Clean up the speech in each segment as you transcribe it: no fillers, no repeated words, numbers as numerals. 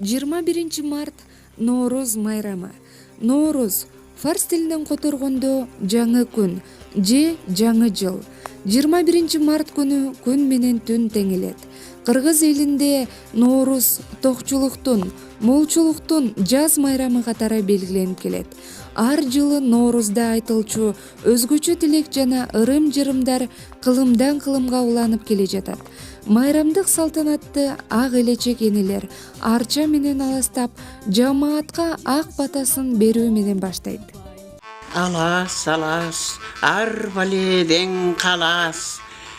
21 март Ноорuz майрамы. Ноорuz фарс тилинен которгондо жаңы күн же жаңы жыл. 21 март күнү күн менен түн теңелет. Кыргыз элинде Ноорuz токчулуктун, молчулуктун жаз майрамы катары белгиленип келет. Ар жылы Ноорузда айтылчу өзгөчө тилек жана ырым-жырымдар кылымдан кылымга уланып келе жатат. Майрамдык салтанатты ак элечек энелер арча менен аластап, жамаатка ак батасын берүү менен баштайт. Алас, ар баледен калас,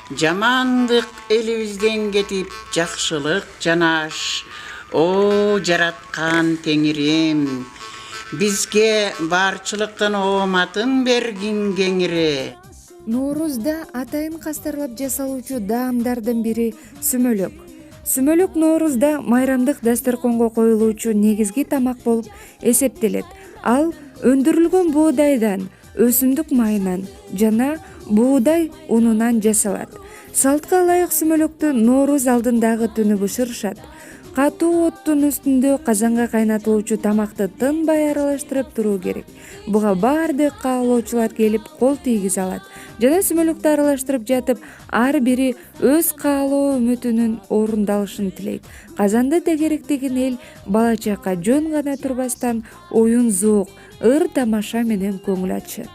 жамандык элибизден кетип, жакшылык жанаш. О, жараткан Теңирим, бизге барчылыктан ооматын бергин кеңири. Ноорузда атайын кастарлап жасалуучу даамдардын бири сүмөлөк. Сүмөлөк Ноорузда майрамдык дасторконго коюлуучу негизги тамак болуп эсептелет. Ал өндүрүлгөн буудайдан, өсүмдүк майынан жана буудай унунан жасалат. Салтка ылайык сүмөлөктү Ноорuz алдындагы түнү бышырышат. Катуу оттун үстүндө казанга кайнатылуучу тамакты тынбай аралаштырып туруу керек. Буга баардык каалоочулар келип кол тийгизе алат. Жана сүмөлөктү аралаштырып жатып, ар бири өз каалоо үмүтүнүн орундалышын тилейт. Казанды тегеректеген эл бала-чака жөн гана турбастан оюн зоок, ыр тамаша менен көңүл ачышат.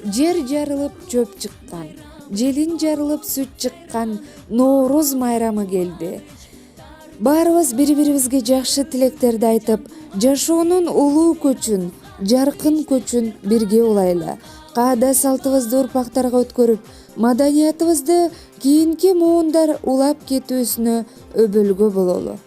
Жер жарылып чөп чыккан, желин жарылып сүт чыккан Ноорuz майрамы келди. Баарыбыз бири-бирибизге жакшы тилектерди айтып, жашоонун улуу көчүн, жаркын көчүн бирге улайлы. Каада салтыбызды урпактарга өткөрүп, маданиятыбызды кийинки муундар улап кетүүсүнө өбөлгө бололу.